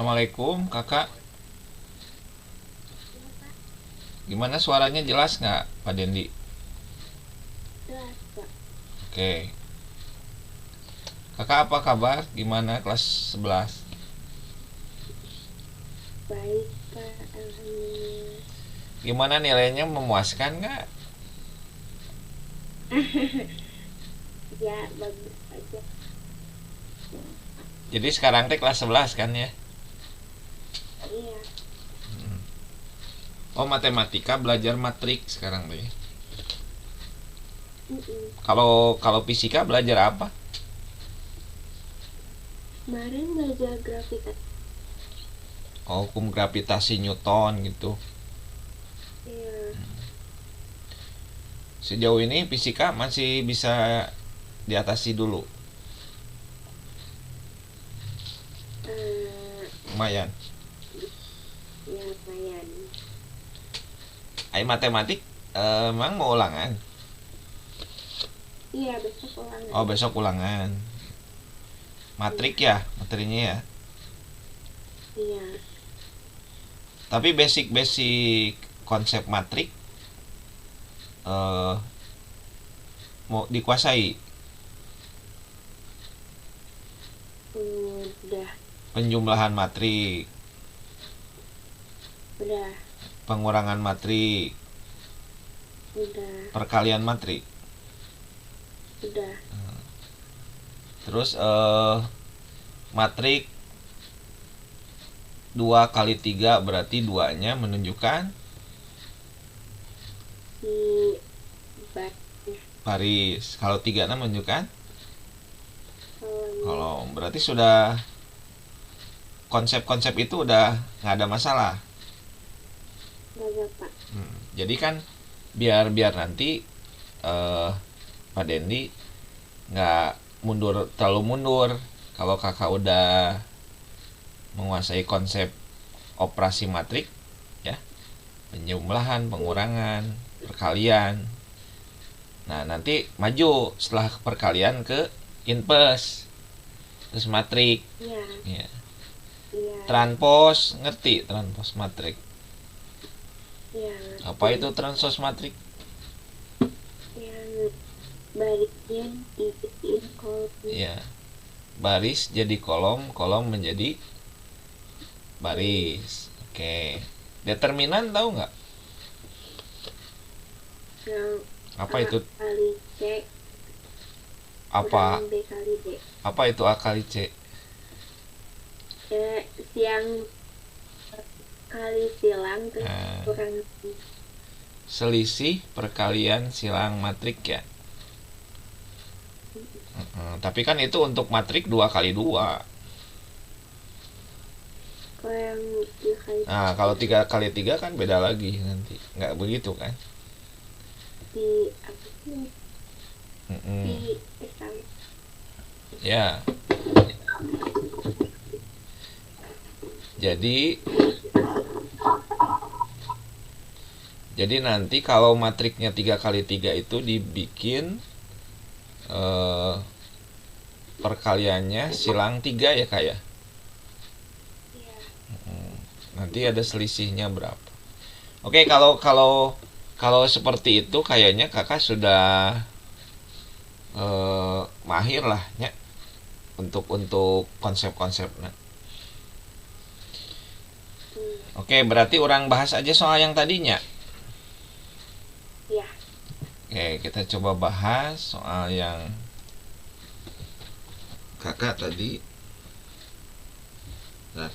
Assalamualaikum kakak. Iya Pak, Gimana suaranya, jelas nggak Pak Dendi? jelas Pak. Oke. Kakak apa kabar? Gimana kelas 11? Baik Pak, Alhamdulillah. Gimana nilainya, memuaskan nggak? Ya, bagus aja. Jadi sekarang teh kelas 11 kan ya? Iya, Oh, matematika belajar matrik sekarang teh. mm-mm. Kalau kalau fisika belajar apa? Kemarin belajar grafika. Oh, hukum gravitasi Newton gitu. Iya, Sejauh ini fisika masih bisa diatasi dulu. eh, Lumayan. ya lumayan. Ai matematik emang mau ulangan? Iya, besok ulangan. Oh, besok ulangan. Matrik Iya, ya, materinya ya. iya. Tapi basic-basic konsep matrik eh mau dikuasai. Udah, Penjumlahan matrik, udah, pengurangan matrik, udah, perkalian matrik. udah. Terus matrik 2 kali 3 berarti duanya menunjukkan Si Batnya baris. Kalau 3 menunjukkan kolomnya kolom. Berarti sudah konsep-konsep itu udah nggak ada masalah. gak Pak. Jadi kan biar biar nanti eh Pak Dendi nggak terlalu mundur. Kalau kakak udah menguasai konsep operasi matrik ya, penjumlahan, pengurangan, perkalian. Nah, nanti maju setelah perkalian ke inverse, terus matrik Iya, ya. iya, Transpose, ngerti transpose matrik? iya. Apa itu transpose matrik? Yang barisnya dijadiin kolom. Ya, baris jadi kolom, kolom menjadi baris. Oke. Determinan tahu nggak? Yang Apa A itu? kali C Apa kurang B kali D. apa itu A kali C? Yang kali silang terus Nah, kurang selisih perkalian silang matrik ya. Tapi kan itu untuk matrik 2 kali 2. kalau yang 3 kali Nah, kalau 3 kali 3 kan beda lagi nanti. Nggak begitu kan? di apa sih Mm-mm. di sama Ya, jadi nanti kalau matriknya 3 kali 3 itu dibikin eh, perkaliannya silang 3 ya kak ya. ya. Nanti ada selisihnya berapa. Oke, kalau kalau kalau seperti itu kayaknya kakak sudah mahir lah ya untuk konsep-konsepnya. Oke, berarti orang bahas aja soal yang tadinya. Ya, Oke, kita coba bahas soal yang kakak tadi. Nah,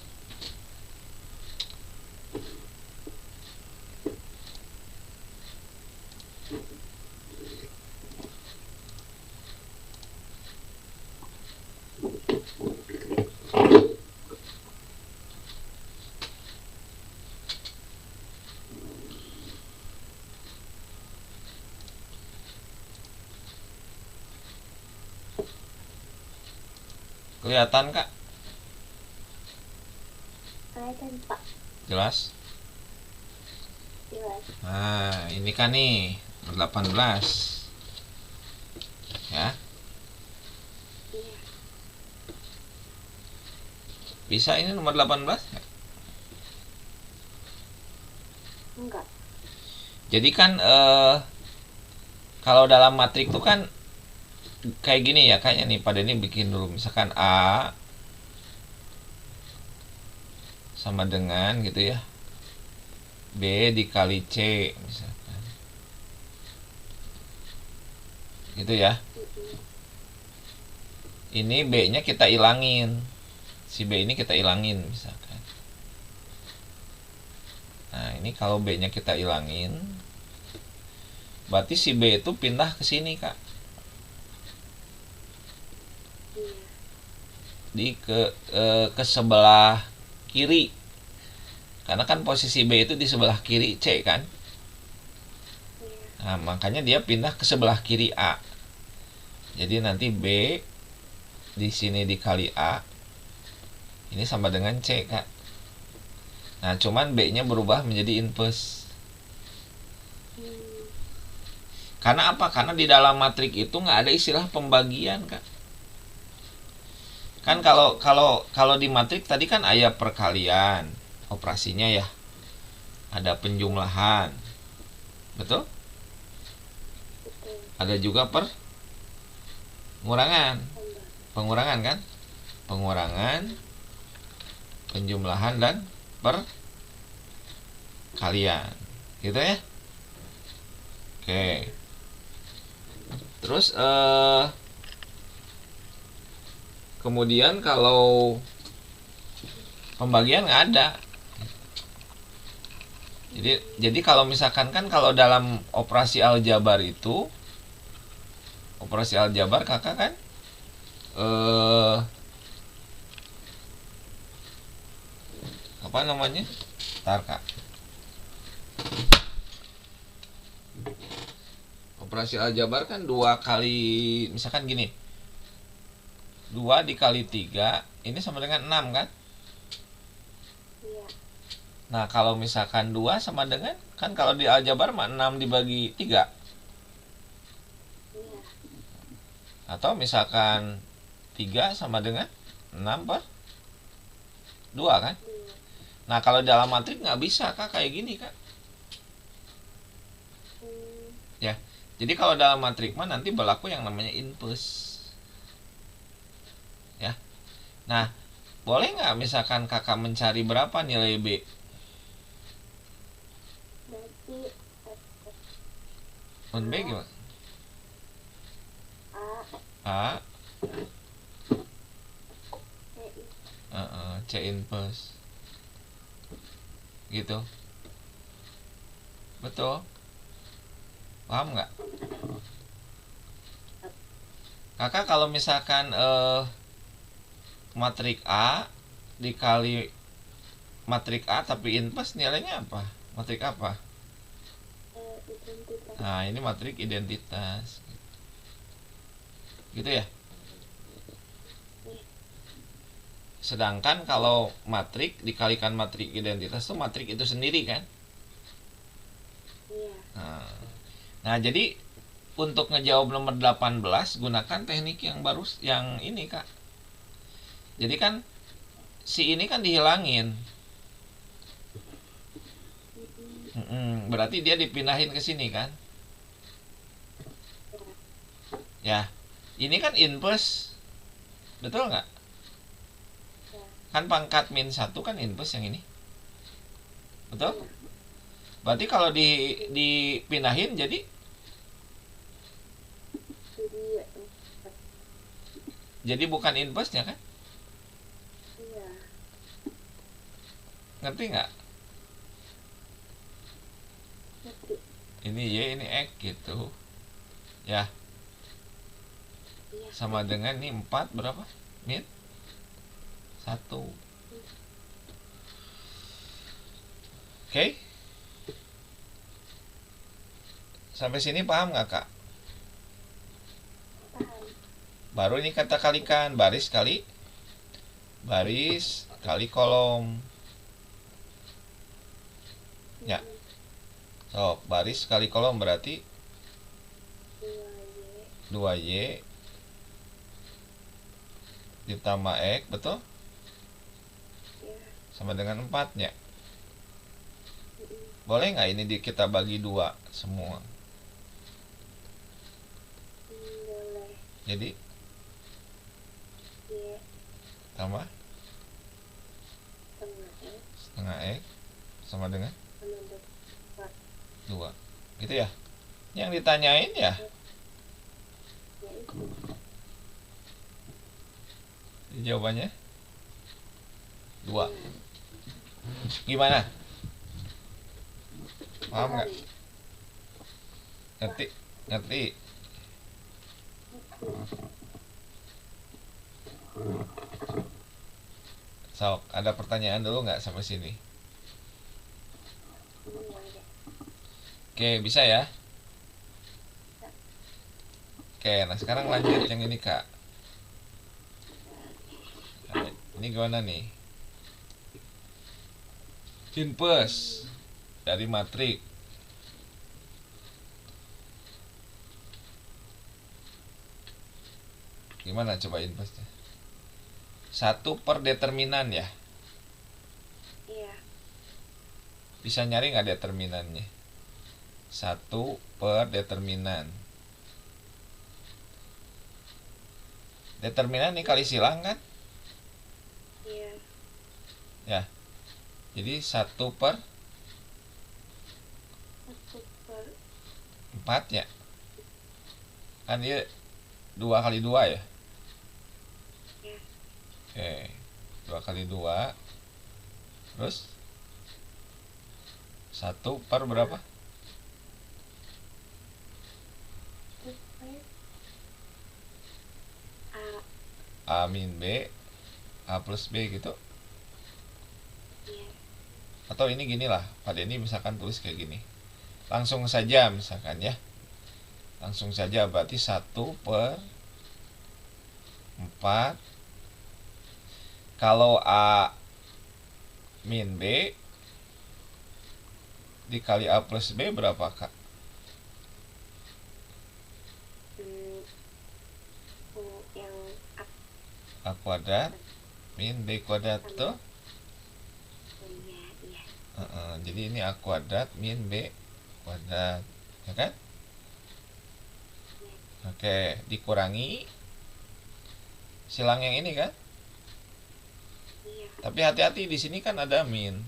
kelihatan kak? kelihatan Pak, Jelas? jelas. Nah, ini kan nih 18 ya. Iya, Bisa ini nomor 18 nggak? Enggak. Jadi kan kalau dalam matrik tuh kan kayak gini ya kayaknya nih. Pada ini bikin dulu misalkan A sama dengan gitu ya B dikali C misalkan gitu ya. Ini B nya kita ilangin, si B ini kita ilangin misalkan. Nah ini kalau B nya kita ilangin berarti si B itu pindah ke sini kak, Iya. di ke sebelah kiri, karena kan posisi B itu di sebelah kiri C kan. Iya. Nah makanya dia pindah ke sebelah kiri A. Jadi nanti B di sini dikali A ini sama dengan C kak. Nah cuman B nya berubah menjadi inverse. Karena apa? Karena di dalam matrik itu nggak ada istilah pembagian kak. Kan kalau di matrik tadi kan ada perkalian operasinya ya, ada penjumlahan, betul? Betul. Ada juga pengurangan, Tambah. pengurangan kan, pengurangan, penjumlahan dan perkalian, gitu ya. Oke. Terus kemudian kalau pembagian nggak ada. Jadi kalau misalkan kan kalau dalam operasi aljabar itu, operasi aljabar kakak kan apa namanya? Ntar kak. Operasi aljabar kan 2 kali, misalkan gini, 2 dikali 3 ini sama dengan 6 kan. Iya. Nah kalau misalkan 2 sama dengan, kan kalau di aljabar mah 6 dibagi 3. Iya. Atau misalkan 3 sama dengan 6 per 2 kan. Iya. Nah kalau dalam matrik nggak bisa kak kayak gini kak. Ya, jadi kalau dalam matrik mah nanti berlaku yang namanya inverse. Ya. Nah, boleh nggak misalkan kakak mencari berapa nilai B? Berarti Non B gimana? A A, C C inverse. Gitu. Betul. Paham nggak? Kakak kalau misalkan matrik A dikali matrik A tapi inverse nilainya apa? Matrik apa? identitas. Nah ini matrik identitas. Gitu ya. Sedangkan kalau matrik dikalikan matrik identitas itu matrik itu sendiri kan. Iya. Nah jadi untuk ngejawab nomor 18 gunakan teknik yang baru yang ini kak. Jadi kan si ini kan dihilangin. Berarti dia dipindahin ke sini kan. Ya. Ini kan inverse. Betul nggak? Kan pangkat min 1 kan inverse yang ini. Betul? Berarti kalau dipindahin jadi Jadi bukan inverse-nya kan? iya. Ngerti nggak? Ngerti. Ini Y, ini X gitu. Ya. Iya. Sama dengan ini 4 berapa? Min 1. Oke? Sampai sini paham nggak kak? Paham. Baru ini kata kalikan, baris kali kolom. Ya. So, baris kali kolom berarti 2Y ditambah X, betul? sama dengan 4-nya. Mm-mm. Boleh nggak ini kita bagi 2 semua? Boleh. Jadi Y tambah setengah X setengah X sama dengan sama 2. 2. Gitu ya? Yang ditanyain ya? Ya itu. Jawabannya 2. Gimana? Paham nggak? Ngerti? Ngerti? So, ada pertanyaan dulu nggak sampai sini? Ini ada. Oke, bisa ya? Oke, nah sekarang lanjut yang ini Kak. Nah, ini gimana nih? Inverse dari matrik. Gimana coba inverse-nya? 1 per determinan ya? Iya. Bisa nyari nggak determinannya? 1 per determinan. Determinan ini kali silang kan? Iya. Ya. Jadi 1 per 1 per 4 ya? Kan dia 2 kali 2 ya? Ya. Oke. 2 kali 2. Terus 1 per berapa? 1 per A min B, A plus B gitu. Iya. Atau ini gini lah, Pak Denny misalkan tulis kayak gini. Langsung saja misalkan ya. Langsung saja berarti 1 per 4. Kalau A min B dikali A plus B berapa Kak? Yang A kuadrat min B kuadrat tuh. iya, iya. Jadi ini A kuadrat min B kuadrat, ya kan? Oke, dikurangi silang yang ini kan? Iya. Tapi hati-hati di sini kan ada min.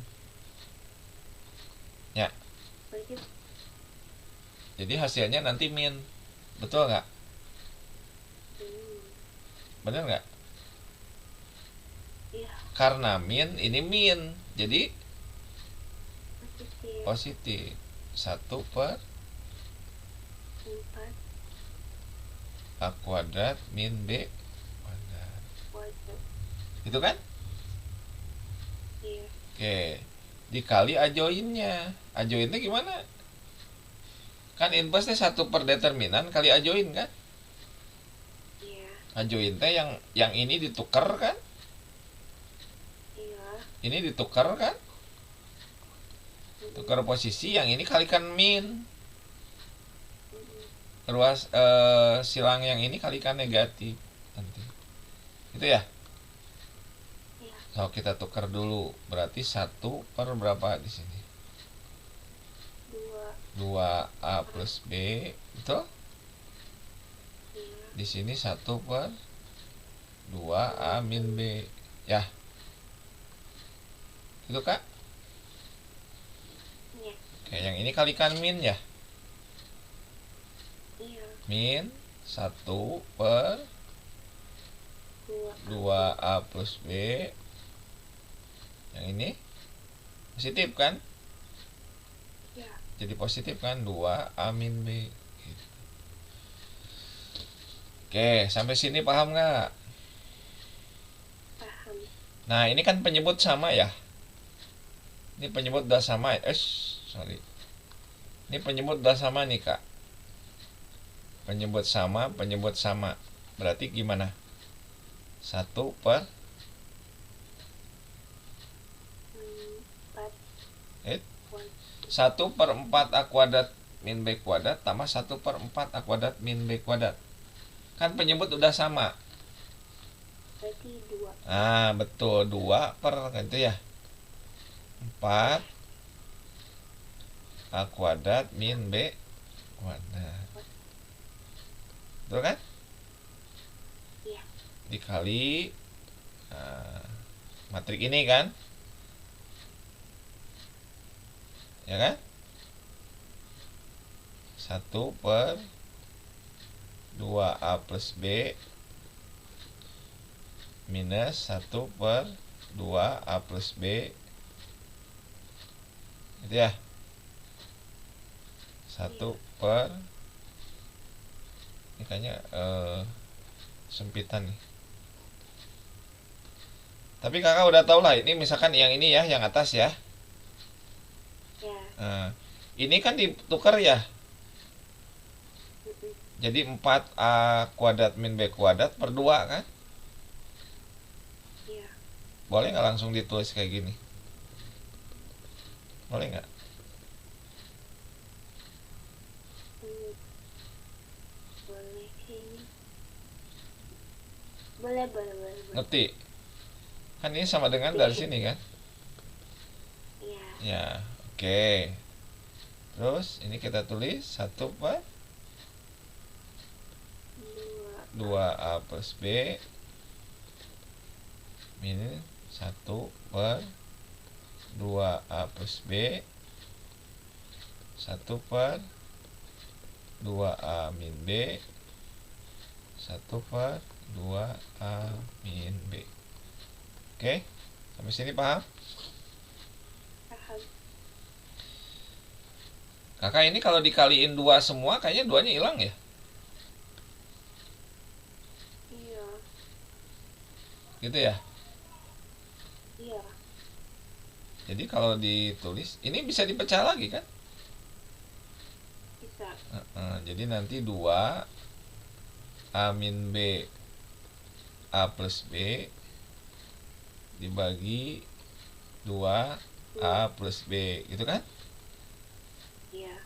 Ya, Berarti jadi hasilnya nanti min. Betul nggak? Bener nggak? iya, Karena min, ini min. Jadi positif. positif. 1 per 4 A kuadrat min B kuadrat. kuadrat. Itu kan? Iya. Oke. Dikali ajoinnya. Ajoinnya gimana? Kan inverse 1 per determinan kali ajoin kan? Iya. Ajoin teh yang ini ditukar kan? Iya. Ini ditukar kan? Tukar posisi, yang ini kalikan min. Ruas silang yang ini kalikan negatif nanti. Itu ya? Iya. So, kita tukar dulu. Berarti 1 per berapa di sini? 2A plus B. Betul? Iya. Di sini 1 per 2A min B. Ya. Itu Kak? Iya. Oke, yang ini kalikan min ya. Iya. Min 1 per 2A plus B. Yang ini positif kan? Iya. Jadi positif kan? 2A min B gitu. Oke, sampai sini paham nggak? Paham. Nah, ini kan penyebut sama ya. Ini penyebut udah sama. Sorry. Ini penyebut udah sama nih Kak. Penyebut sama, penyebut sama. Berarti gimana? 1 per 4 1 per 4 A kuadrat min B kuadrat tambah 1 per 4 A kuadrat min B kuadrat. Kan penyebut udah sama. berarti 2. Nah, betul. 2 per gitu ya. 4 A kuadrat min B kuadrat. Betul kan? Iya. Dikali matrik ini kan? Ya kan? 1/2A plus B minus 1/2A plus B. Gitu ya. 1 per ini kayaknya sempitan nih. Tapi kakak udah tau lah, ini misalkan yang ini ya, yang atas ya. Ya. Ini kan ditukar ya. Jadi 4A kuadrat min B kuadrat per 2 kan? Iya. Boleh nggak langsung ditulis kayak gini? Boleh nggak? Boleh kayaknya. Boleh. Ngerti? Kan ini sama dengan dari sini kan? Iya. Ya, oke. Terus ini kita tulis 1/2A plus B min 1/2A plus B 1/2A min B 1/2A min B. Oke, sampai sini paham? Paham. Kakak ini kalau dikaliin 2 semua kayaknya 2-nya hilang ya? Iya. Gitu ya? Iya. Jadi kalau ditulis ini bisa dipecah lagi kan? Bisa. Jadi nanti 2A min B A plus B dibagi 2A plus B, gitu kan? Iya.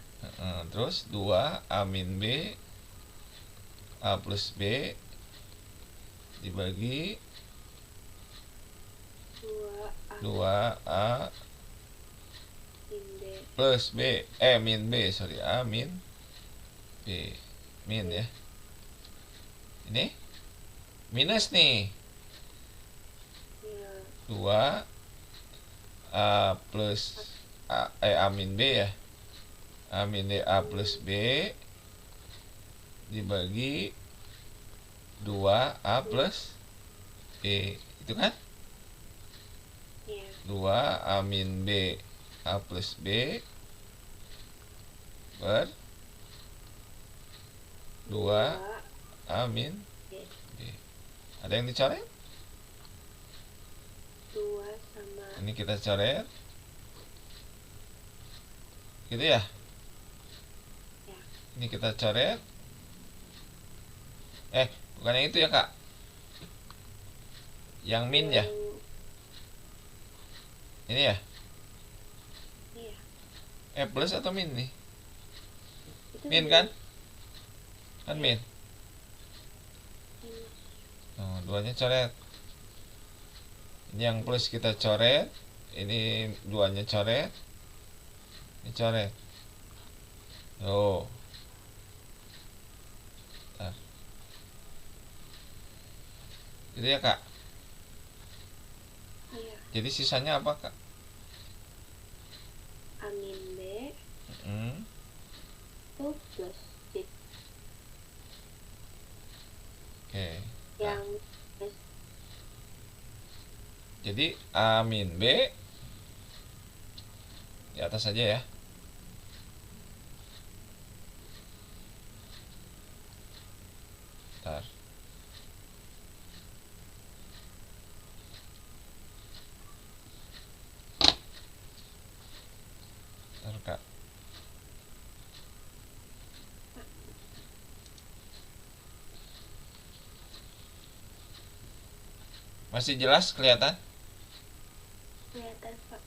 Terus 2A min B A plus B dibagi 2A min B. plus B min B, sorry, A min B min ya. Ini minus nih. Iya. 2A plus A min B ya. A min B A plus B dibagi 2A plus B, itu kan? Iya. 2A min B A plus B per 2A min B. Ada yang dicoret? 2 sama. Ini kita coret. Gitu ya? Ya. Ini kita coret. Bukan yang itu ya kak? Yang min ya? Ini ya? Iya. Plus atau min nih? Itu Min kan? Kan min. Min. Oh, 2-nya coret. Ini yang plus kita coret. Ini 2-nya coret. Ini coret. Oh. Bentar. Gitu ya kak? Iya. Jadi sisanya apa kak? A min B itu plus B. Oke. Yang plus. Jadi A min B di atas saja ya. Bentar. Bentar kak. Masih jelas kelihatan? Kelihatan Pak.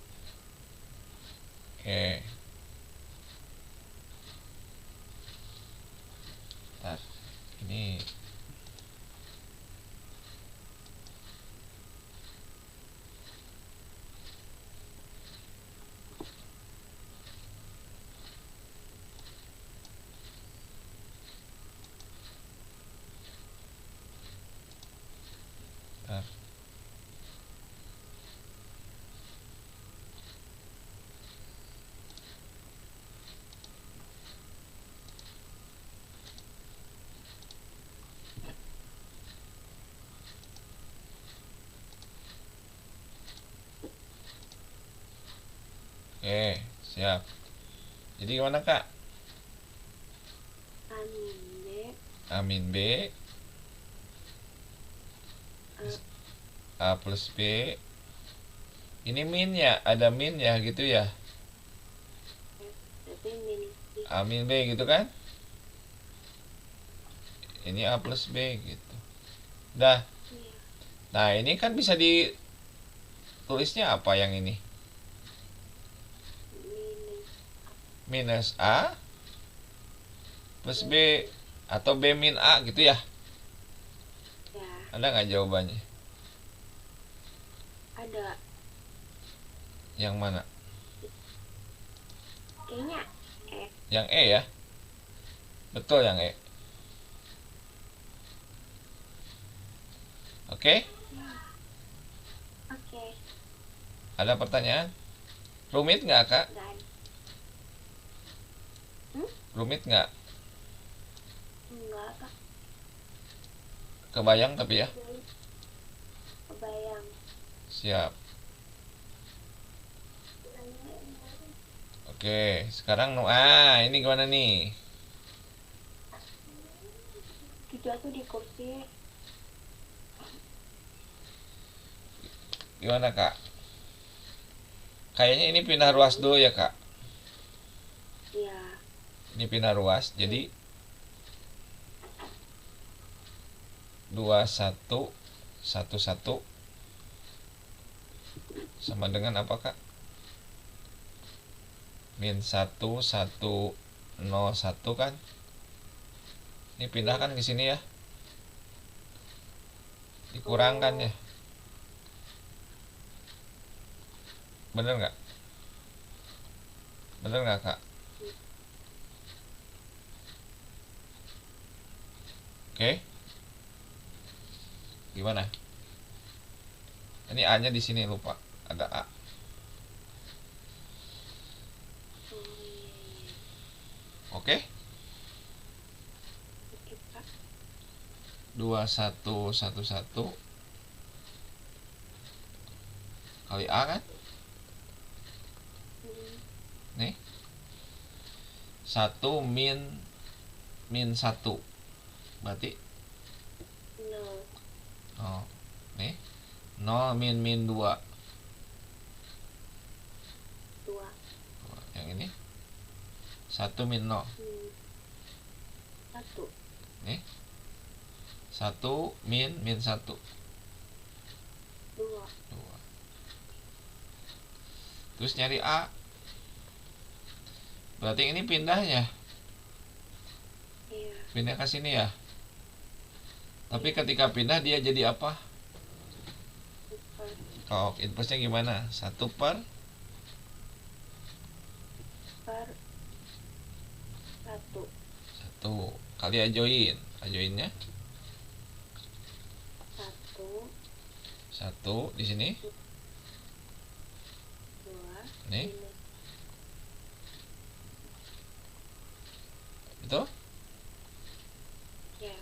Oke. Bentar. Ini Oke, siap. Jadi gimana kak? A min B, A min B, A plus B. Ini min ya, ada min ya gitu ya. tapi min C. A min B gitu kan? Ini A plus B gitu. Dah. Iya. Nah ini kan bisa ditulisnya apa yang ini? Minus Minus A plus B atau B min A gitu ya? ya. Ada nggak jawabannya? Ada. Yang mana? Kayaknya Yang E ya? Betul yang E. Oke? Oke. Ada pertanyaan? Rumit nggak kak? Dan Rumit nggak? enggak Kak. Kebayang tapi ya? Kebayang. Siap. Oke, sekarang ini gimana nih? 7 tuh di kursi. Gimana kak? Kayaknya ini pindah ruas dulu ya kak. Iya. Ini pindah ruas, jadi 21 11 sama dengan apa kak? Min 1 1 0 1 kan? Ini pindah kan ke sini ya? Dikurangkan ya? Bener nggak? Bener nggak kak? Oke? Gimana? Ini A-nya di sini lupa. Ada A. Oke? Oke Pak. 2111 kali A kan? Nih. 1 min 1. Berarti 0. oh, nih. 0 min 2. 2. Yang ini 1 min 0. 1. Nih. 1 min 1. 2. 2. Terus nyari A. Berarti ini pindahnya. Iya. Pindah ke sini ya. Tapi ketika pindah dia jadi apa? Super. Kalau inverse-nya gimana? 1 per 1. 1 kali ajoin. Ajoinnya 1. 1 di sini. 2. Nih. Minus. Itu Ya.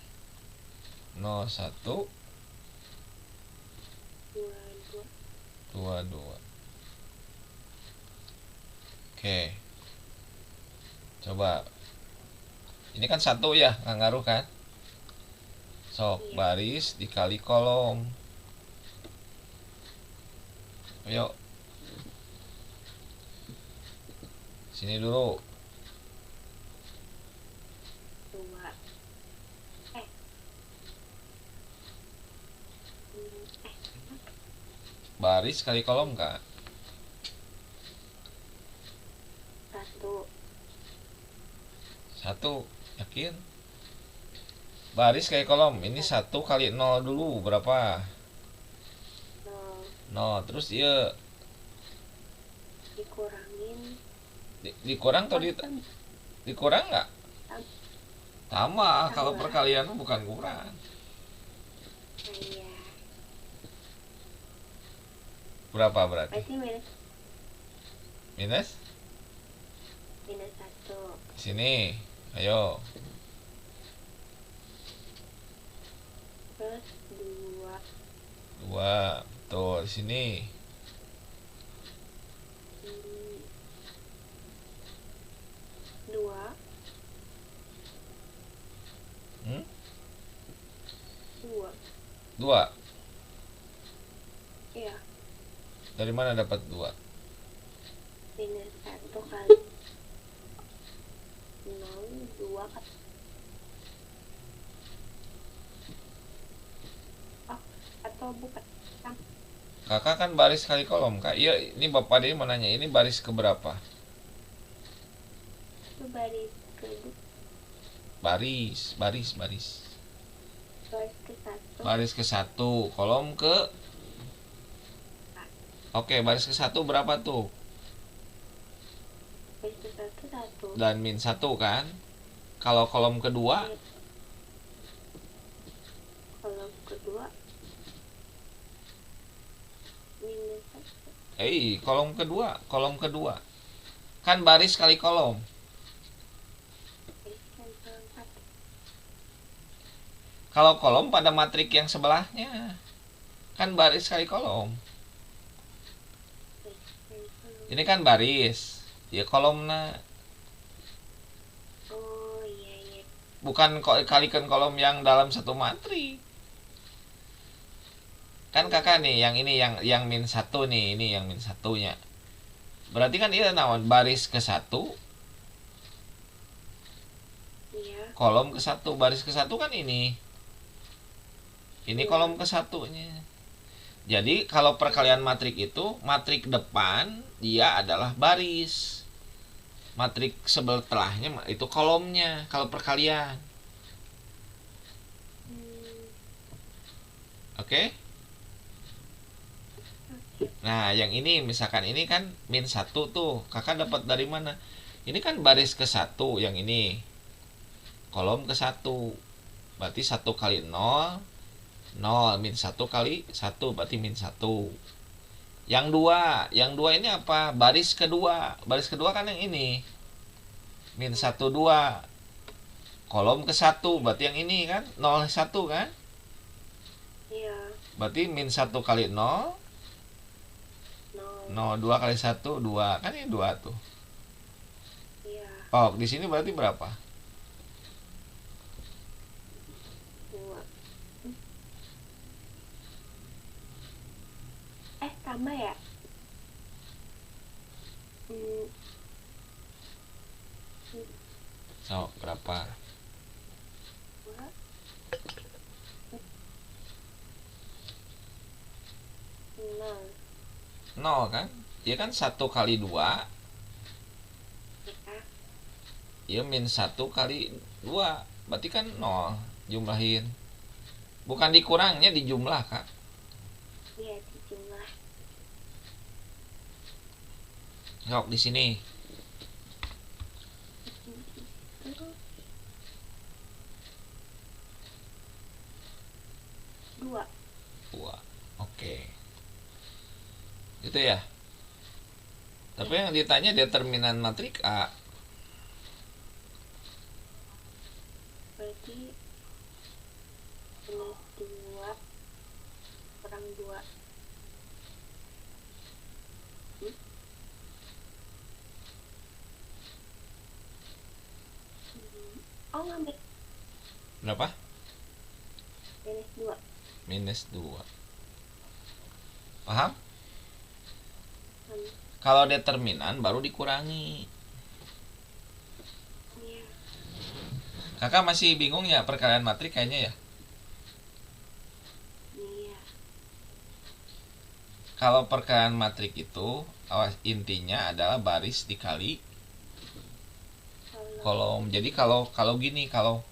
0 1 2. 2 2. Oke. Coba. Ini kan 1 ya, nggak ngaruh kan? Sok Iya. baris dikali kolom. Ayo. Sini dulu. 2. Baris kali kolom kak. 1. 1. Yakin? Baris kali kolom. Ini 1 kali 0 dulu. Berapa? 0. 0. Terus iya. Dikurangin. Dikurang atau dikurang nggak? Tambah. Kalau Tambah. perkalian bukan kurang. Iya. Berapa berarti? Berarti minus Minus? 1. Sini. Ayo. Plus 2. 2. Betul. Sini. 2. Iya. Dari mana dapat 2? Minus 1 kali 0, 2 kan. Oh, atau bukan. Kakak kan baris kali kolom, Kak. Iya, ini Bapak dia mau nanya, ini baris keberapa? Itu baris kedua. Baris Baris ke 1. Baris ke 1, kolom ke. Oke, baris ke 1 berapa tuh? Baris ke 1, 1. Dan min 1 kan? Kalau kolom kedua, Kolom kedua minus 1. kolom kedua. Kan baris kali kolom. Baris kan kolom 1. Kalau kolom pada matrik yang sebelahnya. Kan baris kali kolom. Baris kan kolom. Ini kan baris. Ya kolomna. Oh iya. Bukan kalikan kolom yang dalam satu matrik. Kan kakak nih, yang ini yang min 1 nih, ini yang min 1-nya. Berarti kan ini naon baris ke 1, Iya. kolom ke 1, baris ke 1 kan ini. Ini Iya. kolom ke 1-nya. Jadi kalau perkalian matrik itu, matrik depan dia adalah baris. Matrik sebelahnya itu kolomnya kalau perkalian. Oke? Nah, yang ini misalkan ini kan min 1 tuh. Kakak dapat dari mana? Ini kan baris ke 1 yang ini. Kolom ke 1. Berarti 1 kali 0, 0 min 1 kali 1 berarti min 1. Yang 2 ini apa? Baris kedua kan yang ini. Min 1 2. Kolom ke 1 berarti yang ini kan 0 1 kan? Iya. Berarti min 1 kali 0, 0 2 kali 1 2. Kan ini 2 tuh. Iya. Oh, di sini berarti berapa? 2. Tambah ya? So, berapa? 2. 0. 0 kan? Ya kan 1 kali 2. Ya. Ya min 1 kali 2. Berarti kan 0. Jumlahin. Bukan dikurangnya, dijumlah, Kak. Iya, dijumlah. Sok di sini. 2. 2. Oke. Itu ya. Tapi yang ditanya determinan matrik A. Berarti minus 2 kurang 2. Oh, ngambil Berapa? minus 2. Minus 2. Paham? Hmm. Kalau determinan baru dikurangi. Iya. Kakak masih bingung ya perkalian matrik kayaknya ya? Iya. Kalau perkalian matrik itu intinya adalah baris dikali kolom. Jadi kalau gini, kalau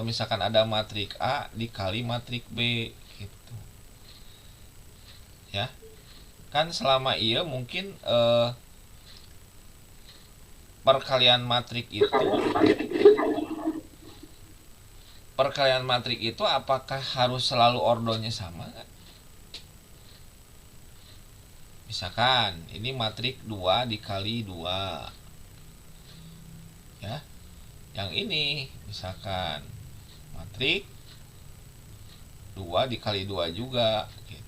misalkan ada matrik A dikali matrik B gitu. Ya. Kan selama iya mungkin perkalian matrik itu apakah harus selalu ordonya sama kan? Misalkan ini matrik 2 dikali 2. Ya. Yang ini misalkan matrik 2 dikali 2 juga gitu.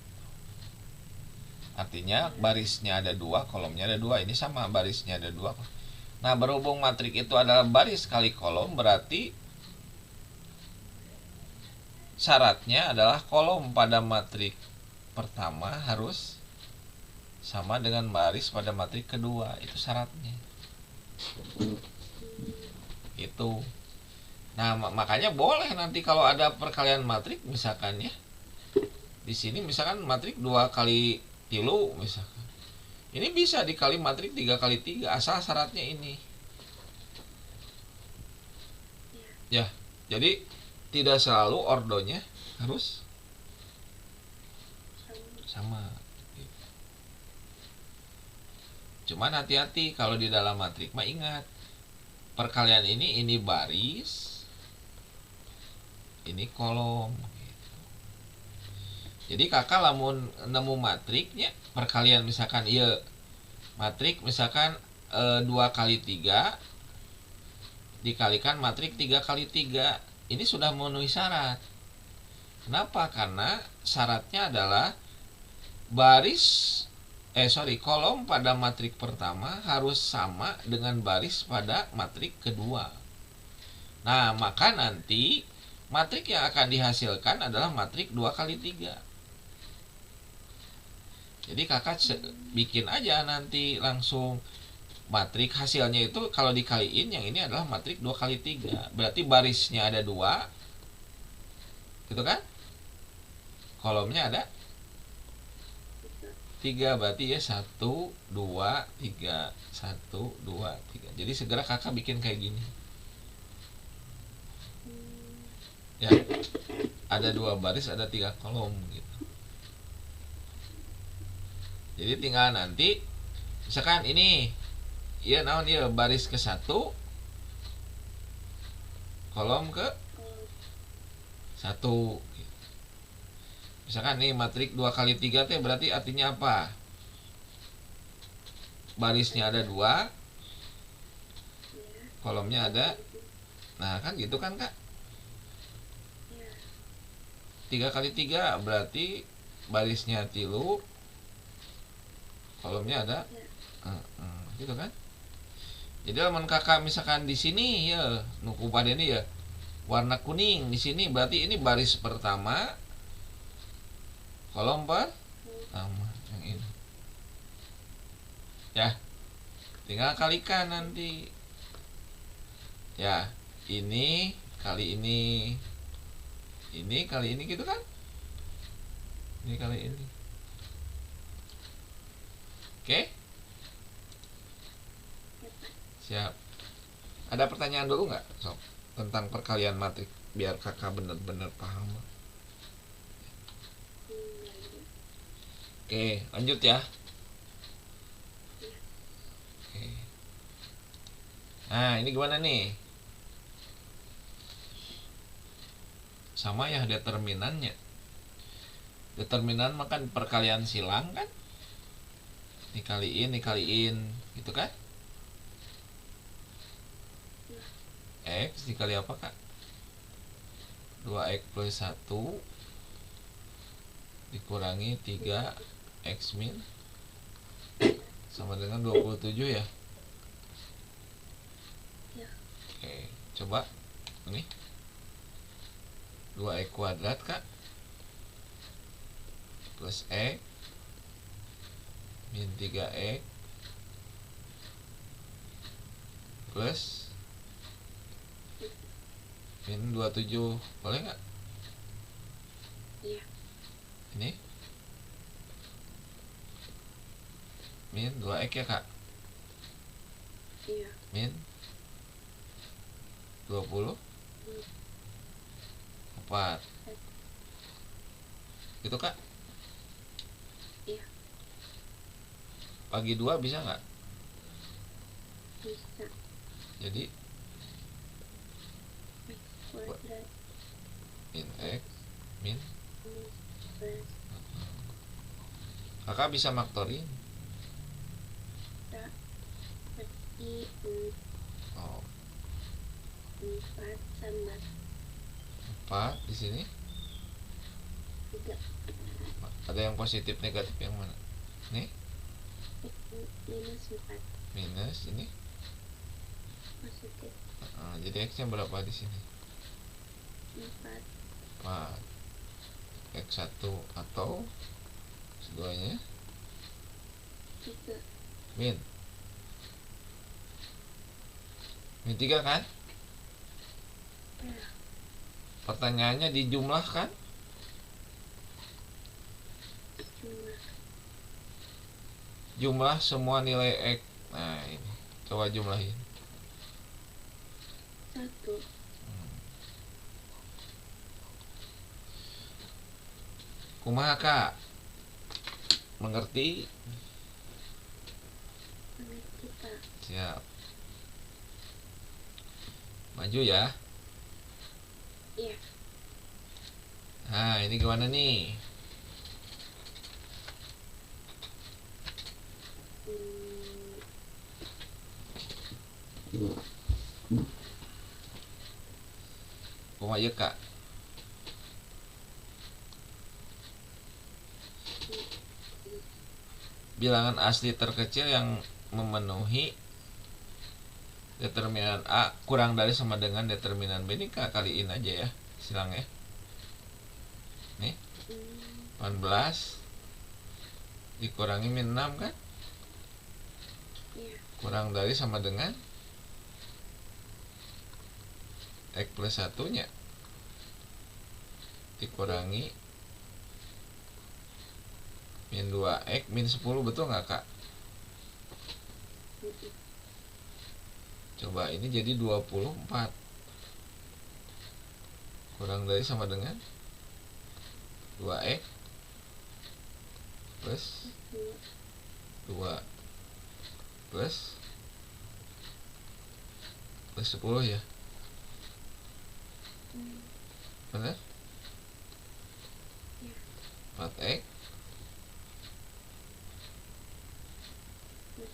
Artinya barisnya ada 2, kolomnya ada 2. Ini sama, barisnya ada 2. Nah, berhubung matrik itu adalah baris kali kolom, berarti syaratnya adalah kolom pada matrik pertama harus sama dengan baris pada matrik kedua. Itu syaratnya. Itu. Nah, makanya boleh nanti kalau ada perkalian matrik misalkan ya. Di sini misalkan matrik 2 kali 3 misalkan. Ini bisa dikali matrik 3 kali 3 asal syaratnya ini. Ya, jadi tidak selalu ordonya harus sama. Cuman hati-hati kalau di dalam matrik mah ingat perkalian ini baris, ini kolom. Jadi kakak lamun nemu matriknya perkalian misalkan iya matrik misalkan 2 kali 3 dikalikan matrik 3 kali 3, ini sudah memenuhi syarat. Kenapa? Karena syaratnya adalah kolom pada matrik pertama harus sama dengan baris pada matrik kedua. Nah, maka nanti matrik yang akan dihasilkan adalah matrik 2 kali 3. Jadi kakak bikin aja nanti langsung matrik hasilnya itu kalau dikaliin yang ini adalah matrik 2 kali 3. Berarti barisnya ada 2. Gitu kan? Kolomnya ada 3, berarti ya 1, 2, 3, 1, 2, 3. Jadi segera kakak bikin kayak gini. Ya, ada 2 baris, ada 3 kolom gitu. Jadi tinggal nanti misalkan ini ya naon ya baris ke 1 kolom ke 1. Misalkan nih matrik 2 kali 3 teh berarti artinya apa? Barisnya ada 2, kolomnya ada. Nah, kan gitu kan, Kak? 3 kali 3 berarti barisnya 3, kolomnya ada. Gitu kan? Jadi lamun kakak misalkan di sini ya nuku pada ini ya warna kuning di sini berarti ini baris pertama kolom pertama yang ini. Ya. Tinggal kalikan nanti. Ya, ini kali ini. Ini kali ini gitu kan? Ini kali ini. Oke? Siap. Ada pertanyaan dulu nggak, Sob? Tentang perkalian matrik biar kakak bener-bener paham. Oke, lanjut ya. Oke. Nah, ini gimana nih? Sama ya determinannya. Determinan makan perkalian silang kan? Dikaliin, gitu kan? X dikali apa, Kak? 2x plus 1 dikurangi 3x min sama dengan 27 ya? Oke, coba ini 2x kuadrat, Kak, plus x min 3x plus min 27, boleh nggak? Iya. Ini min 2x ya, Kak? Iya. Min 24 gitu, Kak? Iya. Bagi 2 bisa nggak? Bisa. Jadi Kuadrat min x min plus kakak bisa maktorin. berarti Oh, 4 sama 4 di sini 3. ada yang positif negatif yang mana? Nih Minus 4 minus ini. positif Jadi x nya berapa di sini? 4. 4. X1 atau seduanya 3. min 3 kan? Ya. Pertanyaannya dijumlahkan. Jumlah semua nilai X. Nah ini, coba jumlahin. 1. Kumaha kak? Mengerti? Mengerti Pak. Siap. Maju ya. Iya. Nah ini gimana nih? Kumaha ya kak? Bilangan asli terkecil yang memenuhi determinan A kurang dari sama dengan determinan B. Ini kak kaliin aja ya silangnya. Nih 18 dikurangi min 6 kan? Iya. Kurang dari sama dengan X plus 1 nya dikurangi min 2X min 10, betul nggak kak? Coba ini jadi 24 kurang dari sama dengan 2X plus 2 plus 10 ya, benar? 4X Plus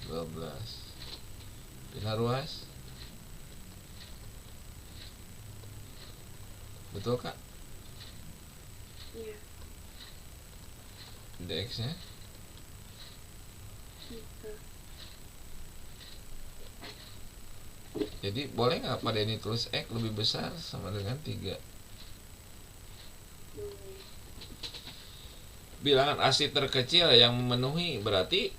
12 Bina ruas, betul kak? Iya. Dx nya 3. jadi boleh nggak pada ini tulis X lebih besar sama dengan 3? Boleh. Bilangan asli terkecil yang memenuhi berarti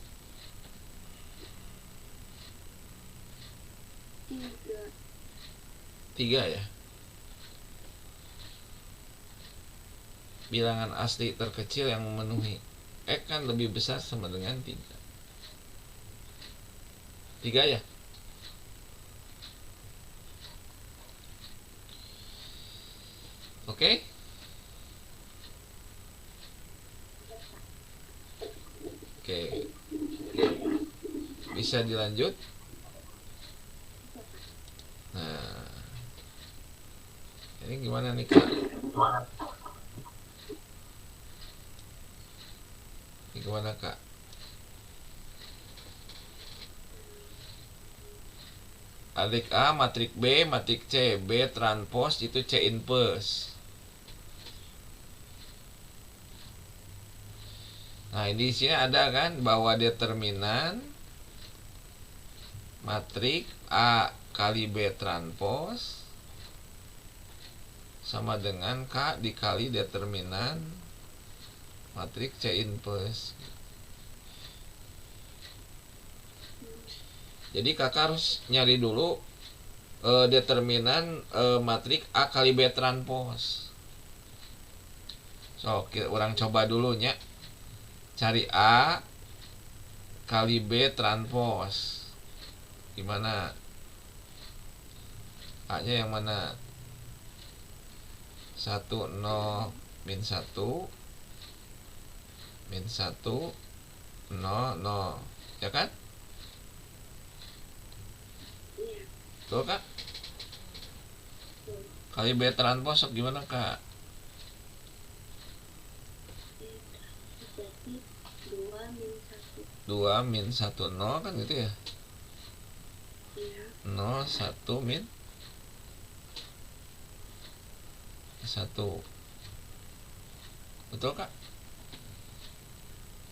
3 ya. Bilangan asli terkecil yang memenuhi X kan lebih besar sama dengan 3. 3 ya. Oke. Oke. Bisa dilanjut. Nah, ini gimana nih kak? Ini gimana kak? Adik A, matrik B, matrik C, B transpose itu C inverse. Nah ini di sini ada kan bahwa determinan matrik A kali B transpose sama dengan K dikali determinan matrik C inverse. Jadi kakak harus nyari dulu determinan matrik A kali B transpose. So orang coba dulu nya. Cari A kali B transpose. Gimana? A nya yang mana? 1 0 min 1 min 1 0 0 ya kan? Iya. Tuh kak. Kali B transpose gimana kak? Jadi 2 min 1. 2 min 1 0 kan gitu ya? Iya. 0 1 min 1. Betul kak?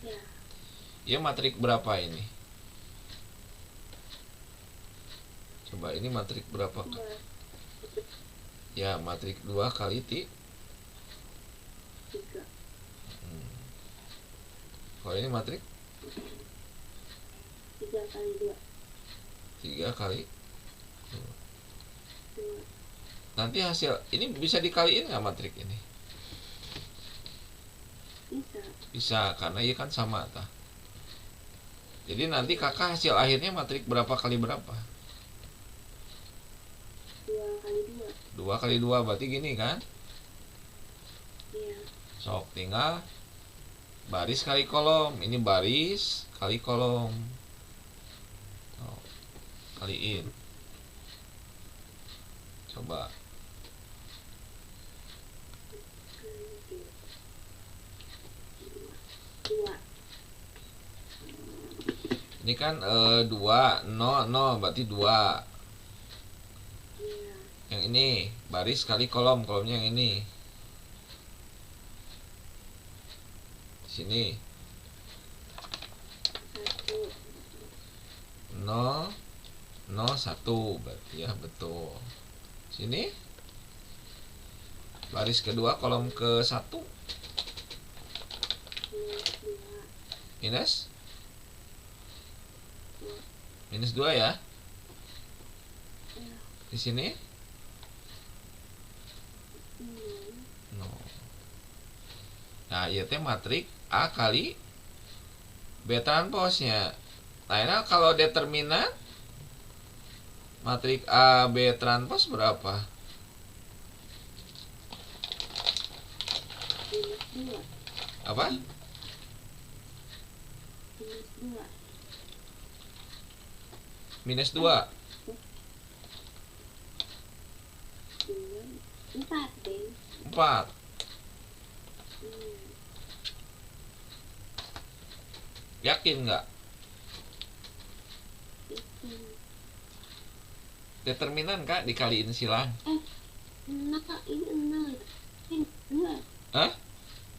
Ya. Ya matrik berapa ini? Coba ini matrik berapa kak? Ya matrik 2 kali 3. Kalau ini matrik 3 kali 2. 3 kali 2. nanti hasil ini bisa dikaliin nggak matrik ini? Bisa. Bisa, karena iya kan sama tah. Jadi nanti kakak hasil akhirnya matrik berapa kali berapa? 2 kali 2. 2 kali 2 berarti gini kan? Iya. Sok tinggal baris kali kolom. Ini baris kali kolom. Oh, kaliin. Coba. Kali 2. Ini kan 2 0 0 berarti 2. Iya. Yang ini baris kali kolom, kolomnya yang ini. Sini 1. 0 0 1 berarti ya betul. Sini baris kedua kolom ke 1 Minus 2. minus 2 ya. Iya. Di sini 0. 0. Nah, ieu teh matrik A kali B transposnya. Nah, ini kalau determinan matrik A B transpos berapa? Minus 2. Apa? Minus 2. Minus 2. 4 deh. 4. Yakin nggak? Itu. Determinan Kak dikaliin silang. Nah, ini 0. Ini 2. Hah?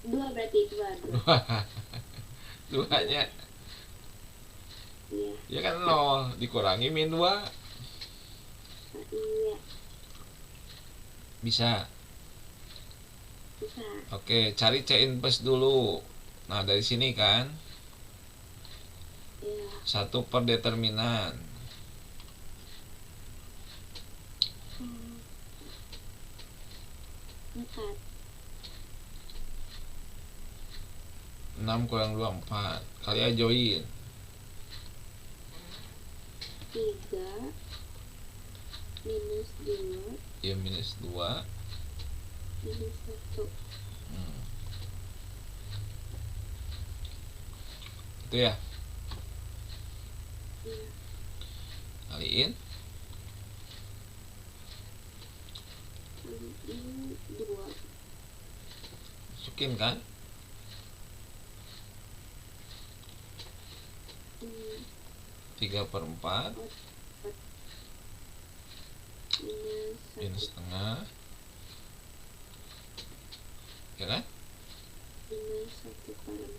2 berarti 2. 2. 2-nya. Iya. Ya kan 0 dikurangi min 2. Iya. Bisa. Bisa. Oke, cari C inverse dulu. Nah, dari sini kan Iya. 1 per determinan. 4. 6 kurang 2 4. Kali aja join. 3 minus 2 Ya minus 2. minus 1. Itu ya. Iya. Kaliin. Ini 2. Masukin kan? Ini 3/4 minus 1. setengah. Ya kan? Minus 1/4.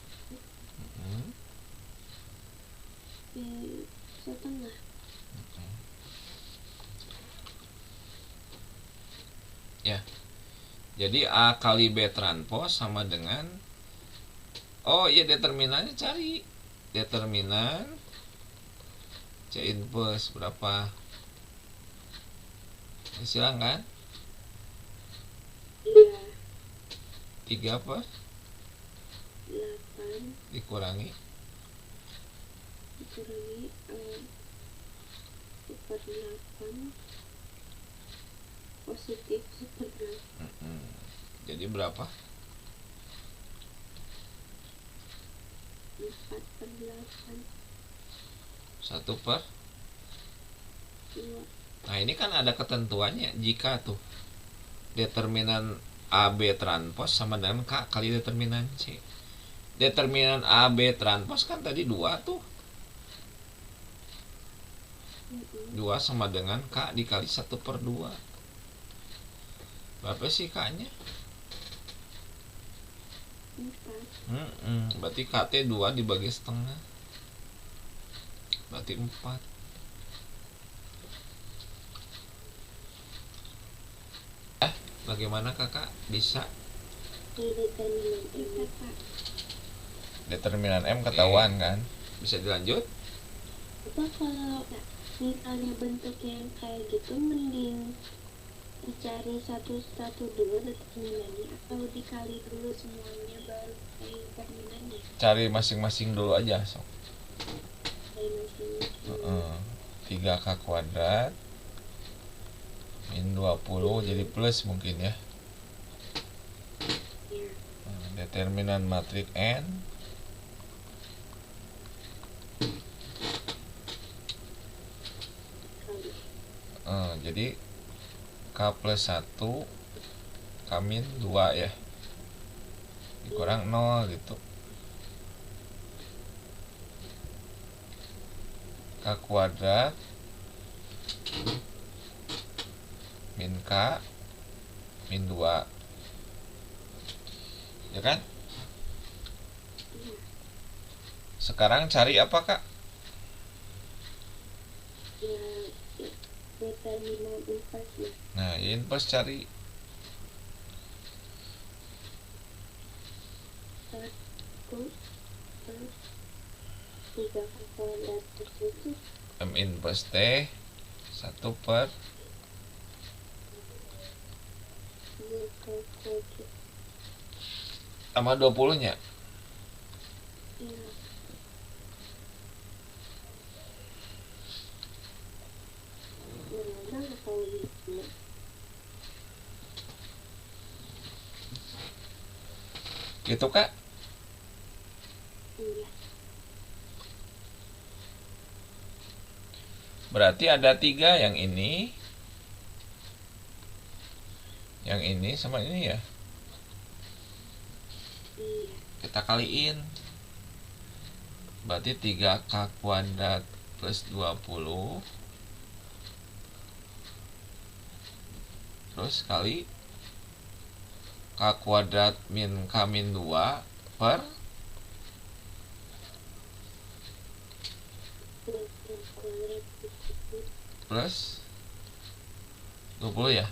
Setengah. Ya. Jadi A kali B transpos sama dengan, oh iya, determinannya cari. Determinan C inverse berapa? Silang kan? Iya. 3 per 8 dikurangi dikurangi 1/8 positif 1/8. jadi berapa? 4/8. 1 per. 2. Nah, ini kan ada ketentuannya. Jika tuh determinan AB transpos sama dengan K kali determinan C. Determinan AB transpos kan tadi 2 tuh. 2 sama dengan K dikali 1/2. Berapa sih K-nya? 4. Berarti KT 2 dibagi setengah. Berarti 4. Bagaimana kakak bisa di determinan M Kak. Determinan M ketahuan kan? Bisa dilanjut? Apa kalau misalnya bentuk yang kayak gitu mending dicari satu dulu determinannya atau dikali dulu semuanya baru cari determinannya? Cari masing-masing dulu aja sok. Cari masing-masing. 3K kuadrat min 20 jadi plus mungkin ya. Ya. Determinan matrik N Kali. jadi K plus 1 K min 2 ya, dikurang 0 gitu. K kuadrat min K min 2 ya kan? Iya. Sekarang cari apa Kak? Ya, determinan inversnya. Nah, inverse cari. Terus 3 kuadrat itu M inverse T 1 per 3 kuadrat. sama 20 nya. Ya. Benar atau gitu? Gitu Kak? Iya. Berarti ada 3 yang ini sama ini ya. Iya. Kita kaliin. Berarti 3K kuadrat plus 20 terus kali K kuadrat min K min 2 per 3 kuadrat itu plus 20 ya.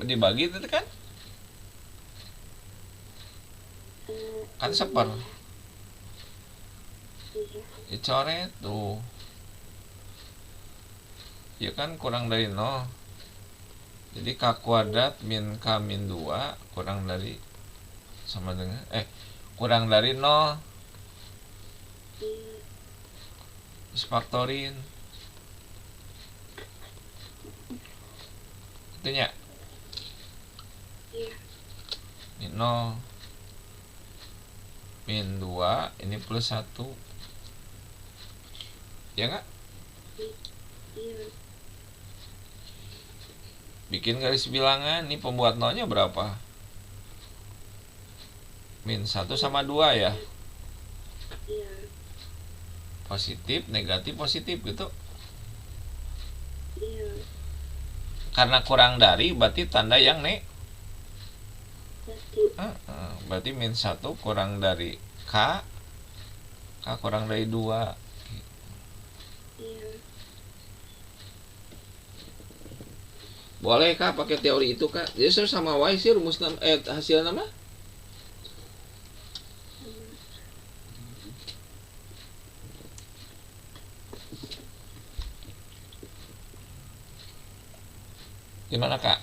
Dibagi itu kan? Kan seper. Iya. Dicoret tuh. Ya kan kurang dari 0. Jadi K kuadrat min K min 2 kurang dari sama dengan kurang dari 0. Iya. Terus faktorin. Itunya. Iya. Ini 0 min 2 ini plus 1 ya nggak? Iya. Bikin garis bilangan. Ini pembuat nolnya berapa? Min 1 sama 2 ya. Iya. Positif, negatif, positif gitu. Iya. Karena kurang dari berarti tanda yang Negatif. berarti min 1 kurang dari K kurang dari 2. Iya. Boleh Kak pakai teori itu Kak. Jadi sama Y sih rumus hasil nama? Gimana Kak?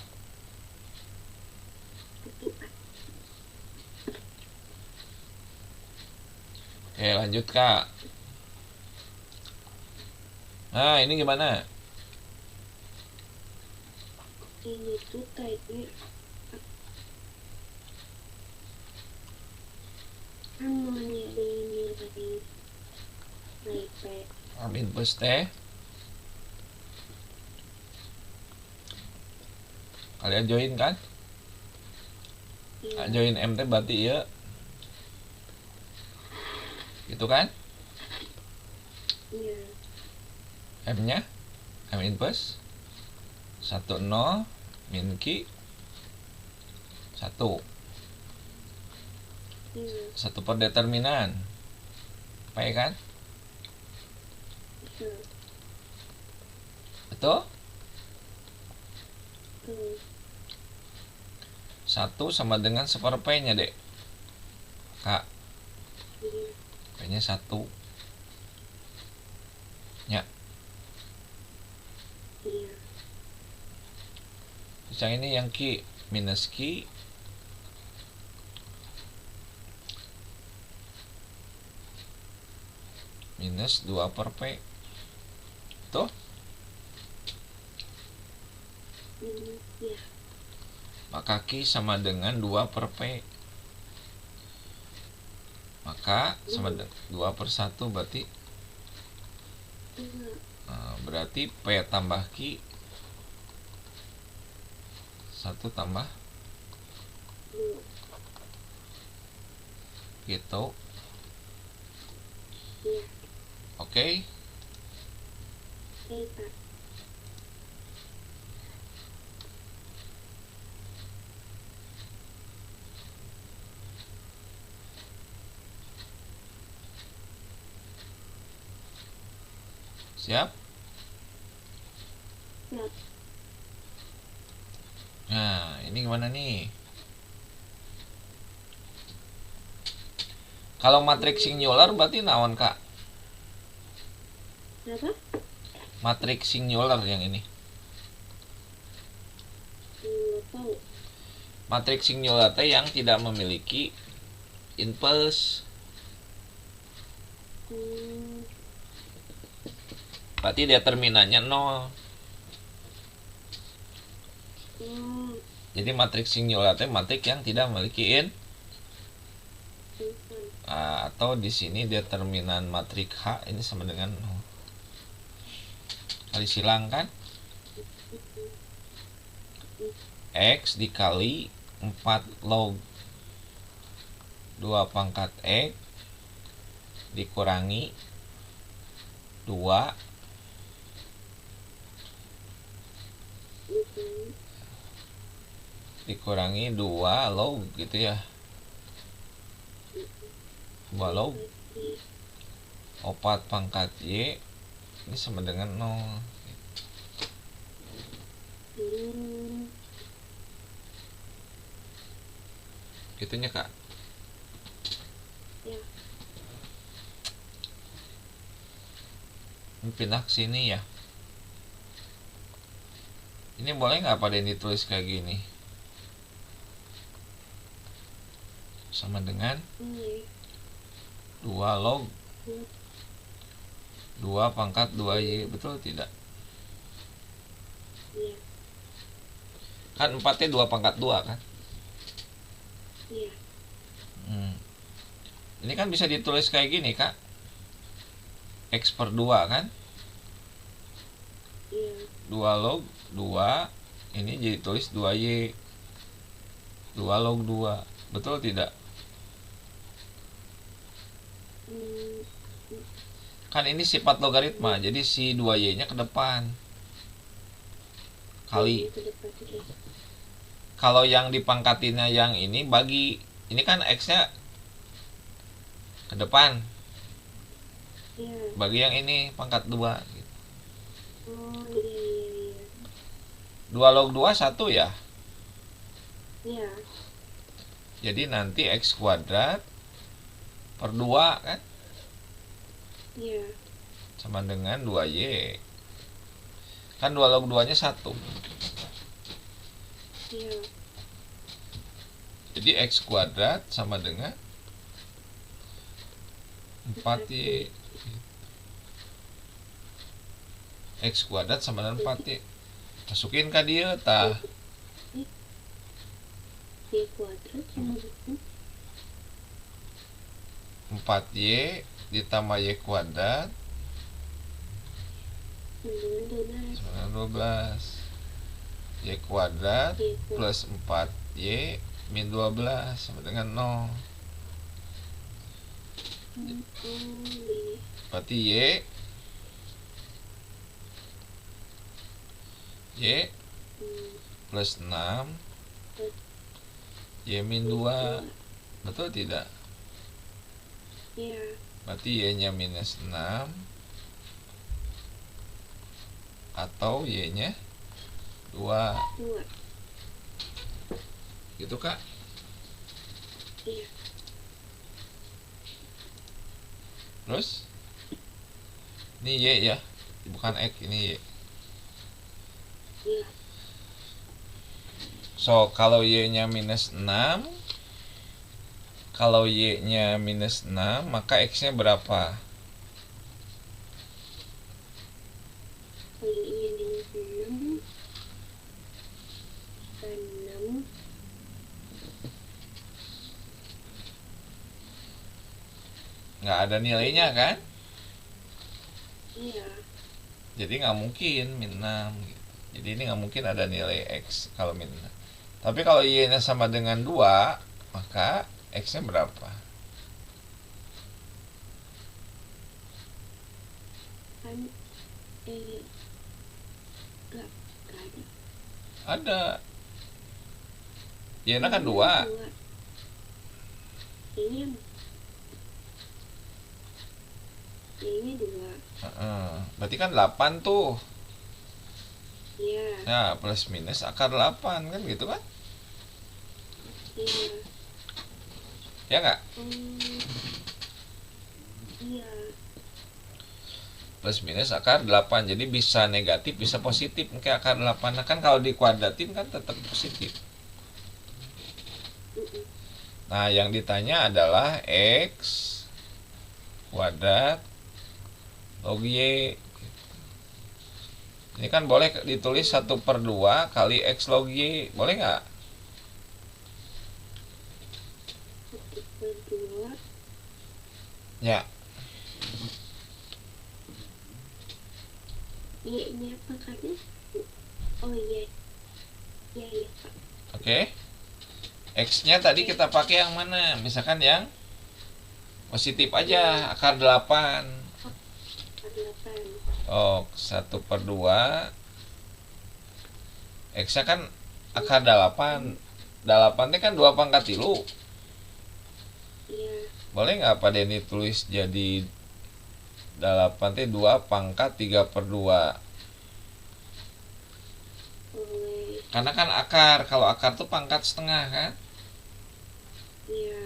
Oke lanjut Kak. Nah ini gimana? Ini tuh kayaknya kan mau nyari nilai P. Amin plus T. Kalian join kan? Iya. Join MT berarti ya. Gitu kan? Iya. M-nya M inverse 1 0 min Q 1 Iya. 1 per determinan P kan? Iya. Betul? Betul. 1 sama dengan 1/P nya dek kak. Iya. P nya 1 ya. Iya. Terus yang ini yang Q minus Q minus 2/P tuh. Iya. Maka Q sama dengan 2/P. Maka sama dengan 2/1 berarti berarti P tambah Q 1 tambah gitu. Iya. Oke. Oke, Kak. Siap? Siap. Nah, ini gimana nih? Kalau matriks singular berarti naon, Kak? Kenapa? Matriks singular yang ini. Tahu. Matriks singular yang tidak memiliki inverse. Berarti determinannya 0. Jadi matriks singular matriks yang tidak memiliki atau di sini determinan matriks H ini sama dengan 0. Kali silang kan? X dikali 4 log 2 pangkat X dikurangi 2 dikurangi 2 log gitu ya. 2 log 4 pangkat Y ini sama dengan 0. Gitunya, Kak. Ya. Ini pindah ke sini ya. Ini boleh nggak pada yang ditulis kayak gini? Sama dengan 2 log 2 pangkat 2Y. Betul tidak? Iya. Kan 4-nya 2 pangkat 2 kan? Iya. Ini kan bisa ditulis kayak gini, Kak. X per 2 kan? Iya. 2 log 2 ini jadi tulis 2Y. 2 log 2. Betul tidak? Kan ini sifat logaritma, jadi si 2Y nya ke depan kali. Kalau yang dipangkatinnya yang ini bagi, ini kan X nya ke depan, bagi yang ini pangkat 2 gitu. 2 log 2 1 ya. Iya. Jadi nanti X kuadrat per 2 kan? Iya. Sama dengan 2Y. Kan 2 log 2 nya 1. Iya. Jadi X kuadrat sama dengan 4Y. X kuadrat sama dengan 4Y. Masukin ke dia tah. Y kuadrat sama dengan 4Y ditambah Y kuadrat sama dengan 12. Y kuadrat plus 4Y min 12 sama dengan 0. Berarti Y plus 6 Y min 2. Betul tidak? Iya. Berarti Y nya minus 6 atau Y nya 2 2. gitu Kak. Iya. Terus ini Y ya, bukan X, ini Y. Iya. So kalau Y nya minus 6, kalau Y nya minus 6, maka X nya berapa? Kalau ini minus 6. 6. Nggak ada nilainya kan, Iya. jadi nggak mungkin min 6 gitu. Jadi ini nggak mungkin ada nilai X kalau min 6. Tapi kalau Y nya sama dengan 2, maka X nya berapa? Kan enggak ada. Ada. Y nya kan 2. Ini 2. Berarti kan 8 tuh. Iya. Nah, plus minus akar 8 kan gitu kan? Iya. Ya nggak? Iya. Plus minus akar 8. Jadi bisa negatif, bisa positif. Kayak akar 8. Nah, kan kalau dikuadratin kan tetap positif. Nah, yang ditanya adalah X kuadrat log Y. Ini kan boleh ditulis 1/2 kali X log Y. Boleh nggak? 1/2. Ya. Y-nya pangkatnya? Oh iya. Iya, iya Pak. Oke. X-nya tadi kita pakai yang mana? Misalkan yang positif aja, akar 8. Akar 8. Oh, 1/2. X-nya kan akar 8. 8 itu kan 2 pangkat 3. Iya. Boleh nggak Pak Denny tulis jadi 8 itu 2 pangkat 3/2? Boleh. Karena kan akar, kalau akar tuh pangkat setengah kan? Iya.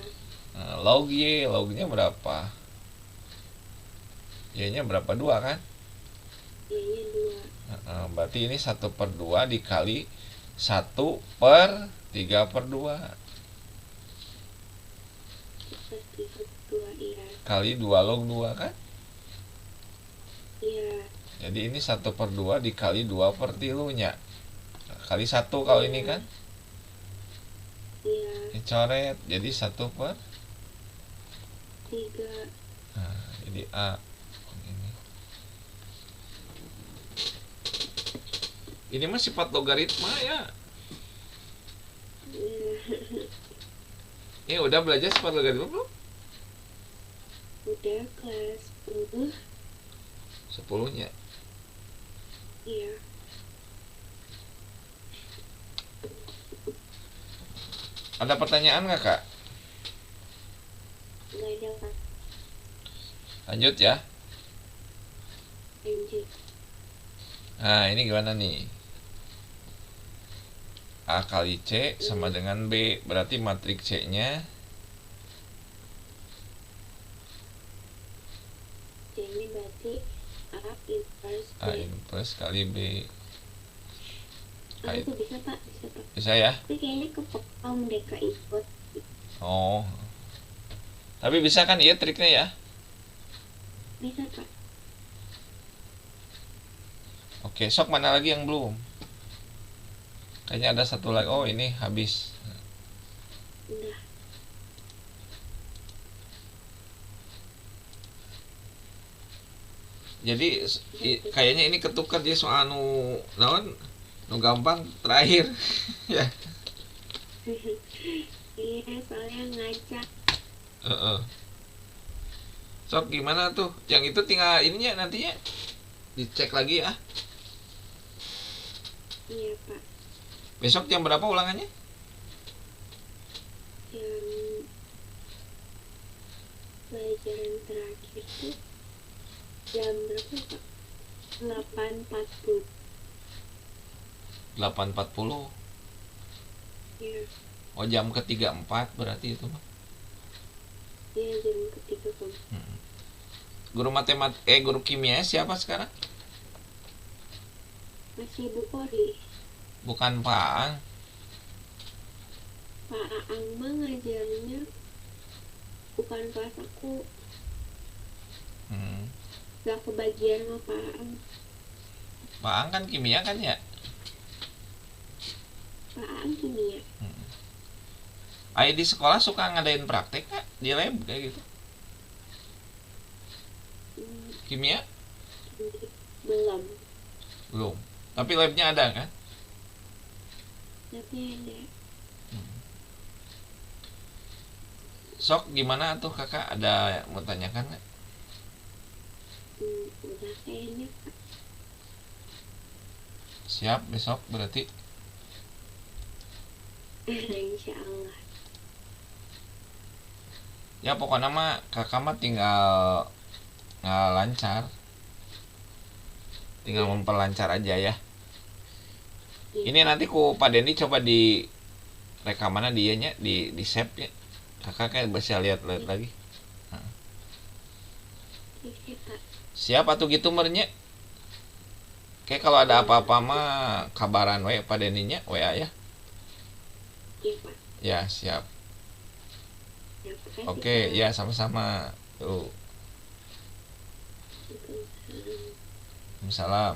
Nah, log Y, lognya berapa? Y-nya berapa? 2 kan? Y-nya 2. Berarti ini 1/2 dikali 1/3/2 1/3/2, iya. kali 2 log 2 kan? Iya. Jadi ini 1/2 dikali 2/3 nya kali 1 kalau ini kan? Iya. Dicoret jadi 1/3. Nah, jadi A ini mah sifat logaritma ya. Udah belajar sifat logaritma belum? Udah kelas 10. 10-nya. Iya. Ada pertanyaan nggak Kak? Nggak ada Pak. Lanjut ya. Lanjut. Nah, ini gimana nih? A kali C sama dengan B. Berarti matriks C-nya C-nya berarti A inverse kali B. Oh, itu bisa Pak, bisa Pak. Bisa ya? Tapi kayaknya kepotong deh Kak ikut. Oh. Tapi bisa kan iya triknya ya? Bisa Pak. Oke, sok mana lagi yang belum? Kayaknya ada satu lagi. Oh, ini habis. Udah. Jadi kayaknya ini ketukar dia soal naon nu gampang terakhir ya. Iya, soalnya ngacak. Sok gimana tuh? Yang itu tinggal ininya nantinya dicek lagi ya. Iya Pak. Besok jam berapa ulangannya? Pelajaran terakhir tuh jam berapa Pak? 8.40. 8.40. Ya, Oh, jam ketiga 4 berarti itu mah. ya jam ketiga kan. Guru guru kimia siapa sekarang? Masih Bu Kori. Bukan Pak Ang. Pak Aang mah ngajarnya bukan kelas aku. Gak kebagian sama Pak Aang. Pak Ang kan kimia kan ya? Pak Aang kimia. Ayo di sekolah suka ngadain praktek gak? Di lab kayak gitu? Kimia? Belum. Belum. Tapi labnya ada kan? Tapi ada. Sok gimana tuh kakak, ada mau tanyakan gak? Udah kayaknya Pak. Siap besok berarti. Insya Allah. Ya pokoknya mah kakak mah tinggal lancar. Tinggal memperlancar aja ya. Ini nanti ku Pak Dendi coba di rekamannya dianya di save ya. Kakak kayak bisa lihat lagi. Iya Pak. Siap atuh gitu mernya. Kayak kalau ada apa-apa mah kabaran we Pak Dendinya WA ya. Iya Pak. Ya, siap. Ya, makasih, Oke, Pak. ya sama-sama. Tuh. Waalaikumsalam. Salam.